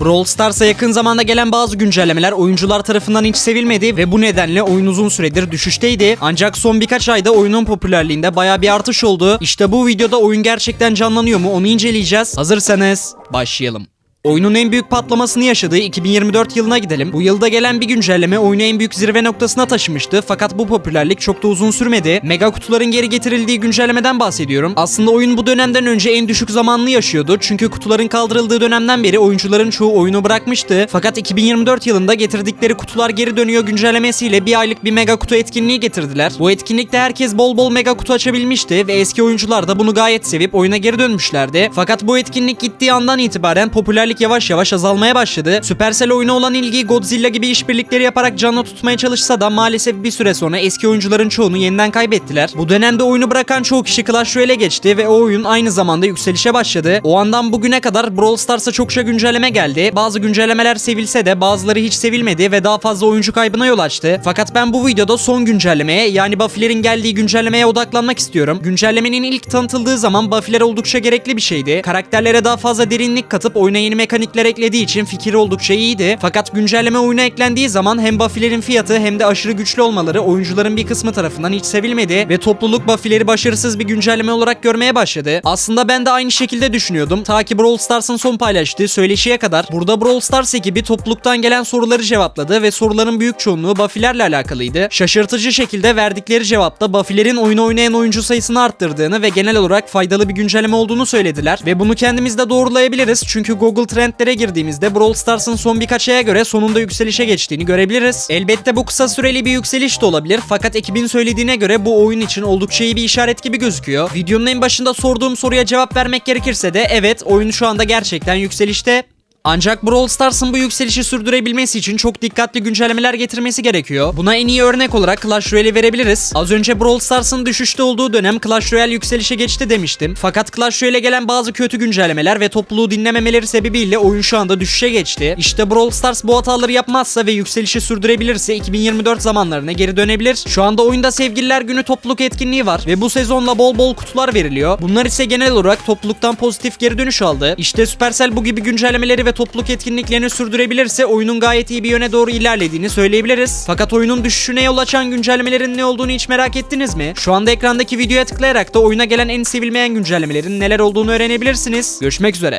Brawl Stars'a yakın zamanda gelen bazı güncellemeler oyuncular tarafından hiç sevilmedi ve bu nedenle oyun uzun süredir düşüşteydi. Ancak son birkaç ayda oyunun popülerliğinde bayağı bir artış oldu. İşte bu videoda oyun gerçekten canlanıyor mu onu inceleyeceğiz. Hazırsanız başlayalım. Oyunun en büyük patlamasını yaşadığı 2024 yılına gidelim. Bu yılda gelen bir güncelleme oyunu en büyük zirve noktasına taşımıştı. Fakat bu popülerlik çok da uzun sürmedi. Mega kutuların geri getirildiği güncellemeden bahsediyorum. Aslında oyun bu dönemden önce en düşük zamanını yaşıyordu. Çünkü kutuların kaldırıldığı dönemden beri oyuncuların çoğu oyunu bırakmıştı. Fakat 2024 yılında getirdikleri kutular geri dönüyor güncellemesiyle bir aylık bir mega kutu etkinliği getirdiler. Bu etkinlikte herkes bol bol mega kutu açabilmişti ve eski oyuncular da bunu gayet sevip oyuna geri dönmüşlerdi. Fakat bu etkinlik gittiği andan itibaren popülerlik yavaş yavaş azalmaya başladı. Supercell oyuna olan ilgiyi Godzilla gibi işbirlikleri yaparak canlı tutmaya çalışsa da maalesef bir süre sonra eski oyuncuların çoğunu yeniden kaybettiler. Bu dönemde oyunu bırakan çoğu kişi Clash Royale'e geçti ve o oyun aynı zamanda yükselişe başladı. O andan bugüne kadar Brawl Stars'a çokça güncelleme geldi. Bazı güncellemeler sevilse de bazıları hiç sevilmedi ve daha fazla oyuncu kaybına yol açtı. Fakat ben bu videoda son güncellemeye, yani Buffy'lerin geldiği güncellemeye odaklanmak istiyorum. Güncellemenin ilk tanıtıldığı zaman Buffy'ler oldukça gerekli bir şeydi. Karakterlere daha fazla derinlik katıp oyuna yeni mekanikler eklediği için fikri oldukça iyiydi. Fakat güncelleme oyuna eklendiği zaman hem Buffy'lerin fiyatı hem de aşırı güçlü olmaları oyuncuların bir kısmı tarafından hiç sevilmedi ve topluluk Buffy'leri başarısız bir güncelleme olarak görmeye başladı. Aslında ben de aynı şekilde düşünüyordum. Ta ki Brawl Stars'ın son paylaştığı söyleşiye kadar. Burada Brawl Stars ekibi topluluktan gelen soruları cevapladı ve soruların büyük çoğunluğu Buffy'lerle alakalıydı. Şaşırtıcı şekilde verdikleri cevapta Buffy'lerin oyunu oynayan oyuncu sayısını arttırdığını ve genel olarak faydalı bir güncelleme olduğunu söylediler ve bunu kendimiz de doğrulayabiliriz. Çünkü Google Trend'lere girdiğimizde Brawl Stars'ın son birkaç aya göre sonunda yükselişe geçtiğini görebiliriz. Elbette bu kısa süreli bir yükseliş de olabilir fakat ekibin söylediğine göre bu oyun için oldukça iyi bir işaret gibi gözüküyor. Videonun en başında sorduğum soruya cevap vermek gerekirse de evet, oyun şu anda gerçekten yükselişte. Ancak Brawl Stars'ın bu yükselişi sürdürebilmesi için çok dikkatli güncellemeler getirmesi gerekiyor. Buna en iyi örnek olarak Clash Royale'i verebiliriz. Az önce Brawl Stars'ın düşüşte olduğu dönem Clash Royale yükselişe geçti demiştim. Fakat Clash Royale'e gelen bazı kötü güncellemeler ve topluluğu dinlememeleri sebebiyle oyun şu anda düşüşe geçti. İşte Brawl Stars bu hataları yapmazsa ve yükselişi sürdürebilirse 2024 zamanlarına geri dönebilir. Şu anda oyunda Sevgililer Günü topluluk etkinliği var ve bu sezonla bol bol kutular veriliyor. Bunlar ise genel olarak topluluktan pozitif geri dönüş aldı. İşte Supercell bu gibi güncellemeleri ve topluluk etkinliklerini sürdürebilirse oyunun gayet iyi bir yöne doğru ilerlediğini söyleyebiliriz. Fakat oyunun düşüşüne yol açan güncellemelerin ne olduğunu hiç merak ettiniz mi? Şu anda ekrandaki videoya tıklayarak da oyuna gelen en sevilmeyen güncellemelerin neler olduğunu öğrenebilirsiniz. Görüşmek üzere.